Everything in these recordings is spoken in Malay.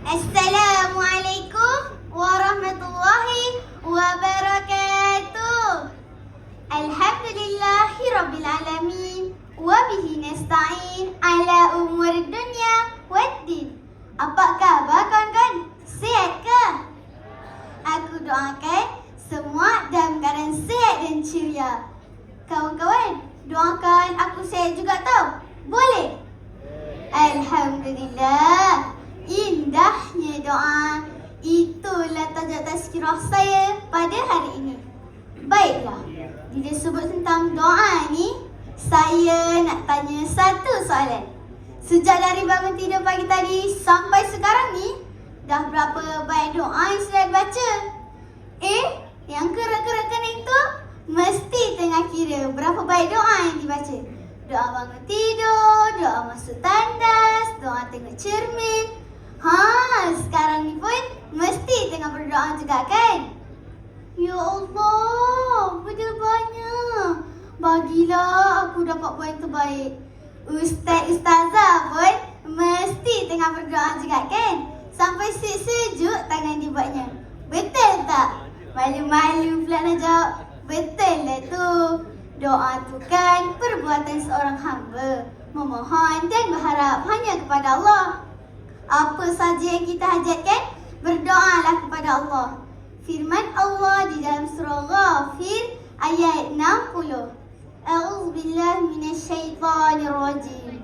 Assalamualaikum warahmatullahi wabarakatuh. Alhamdulillahirabbil alamin wa bihi nasta'in ala umur dunya waddin. Apa khabar kawan-kawan? Sihat ke? Aku doakan semua dalam keadaan sihat dan ceria. Kawan-kawan, doakan aku sihat juga tau. Boleh? Alhamdulillah. Indahnya doa. Itulah tajuk tazkirah saya pada hari ini. Baiklah, bila sebut tentang doa ni, saya nak tanya satu soalan. Sejak dari bangun tidur pagi tadi sampai sekarang ni, dah berapa banyak doa yang sudah dibaca? Yang kerak-kerak kening tu mesti tengah kira berapa banyak doa yang dibaca. Doa bangun tidur, doa masuk tandas, doa tengok cermin. Sekarang ni pun mesti tengah berdoa juga kan? Ya Allah, betul banyak. Bagilah aku dapat poin terbaik. Ustazah pun mesti tengah berdoa juga kan? Sampai sejuk tangan dibuatnya. Betul tak? Malu-malu pula nak jawab. Betul lah tu. Doa tu kan perbuatan seorang hamba. Memohon dan berharap hanya kepada Allah. Apa saja yang kita hajatkan, berdoalah kepada Allah. Firman Allah di dalam surah Ghafir ayat 60. A'udzubillahi minasyaitonirrajim.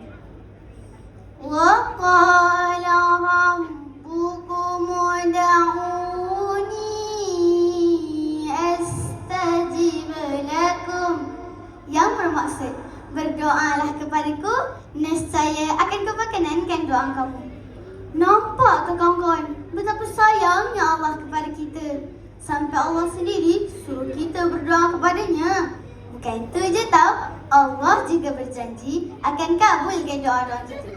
Wa qala rabbukum ud'uni astajib lakum. Yang bermaksud, berdoalah kepadaku, nescaya akan kuperkenankan doa kamu. Nampak ke kawan-kawan betapa sayangnya Allah kepada kita? Sampai Allah sendiri suruh kita berdoa kepadanya. Bukan itu je tau, Allah juga berjanji akan kabulkan doa-doa kita.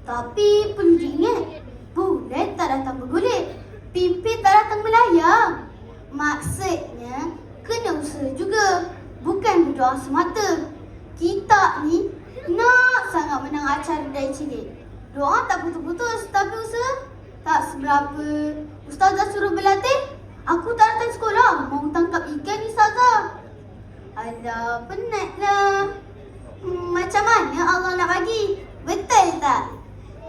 Tapi perlu diingat, bulan tak datang bergulit, pimpin tak datang melayang. Maksudnya kena usaha juga, bukan berdoa semata. Kita ni nak sangat menang acara dari cilik. Doa tak putus-putus, tapi usaha tak seberapa. Ustazah suruh berlatih, aku tak datang sekolah, mau tangkap ikan ni Ustazah. Alah, penatlah. Macam mana Allah nak bagi? Betul tak?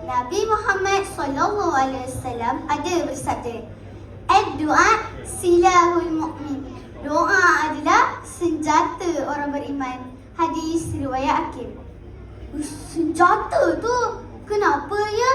Nabi Muhammad SAW ada bersabda, ad-du'a silahul mu'min. Doa adalah senjata orang beriman. Hadis riwayat Hakim. Senjata tu? Kenapa ya?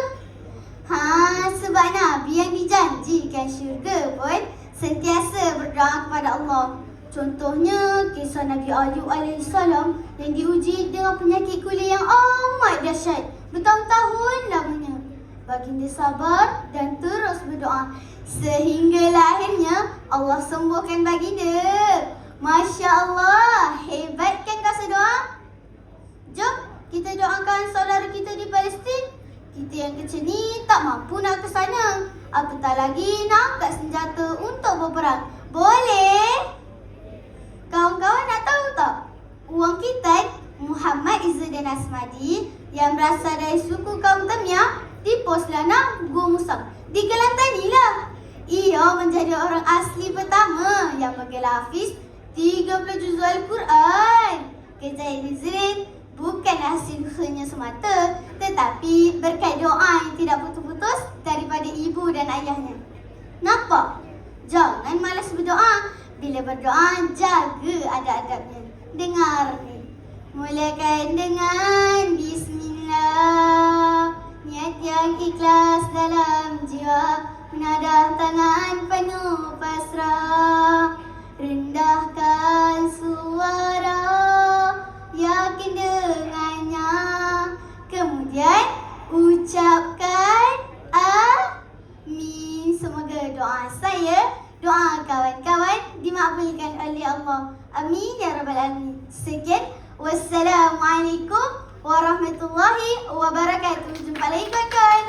Sebab Nabi yang dijanjikan syurga pun sentiasa berdoa kepada Allah. Contohnya kisah Nabi Ayub AS yang diuji dengan penyakit kulit yang amat dahsyat bertahun-tahun lamanya. Baginda sabar dan terus berdoa sehingga lahirnya Allah sembuhkan baginda. Masya Allah, hebat kan kuasa doa? Jom kita doakan saudara kita di Palestin. Kita yang kecil ni tak mampu nak ke sana, apatah lagi nak angkat senjata untuk berperang. Boleh? Kawan-kawan nak tahu tak? Uang kita Muhammad Izzuddin Asmadi yang berasal dari suku kaum Tamiyah di Pos Lanang, Gua Musang di Kelantan ni lah. Ia menjadi orang asli pertama yang bergelar Hafiz 30 juzul Al-Quran. Kejayaan Izzuddin bukan hasil usahanya semata, tetapi berkat doa yang tidak putus-putus daripada ibu dan ayahnya. Nampak? Jangan malas berdoa. Bila berdoa, jaga adab-adabnya. Dengar ni. Mulakan dengan Bismillah. Niat yang ikhlas dalam jiwa. Menadah tangan penuh pasrah. Rendahkan suara, yakin dengannya. Kemudian ucapkan amin. Semoga doa saya, doa kawan-kawan dimakbulkan oleh Allah. Amin ya rabbal alamin. Sekian, wassalamualaikum warahmatullahi wabarakatuh. Jumpa lagi kawan-kawan.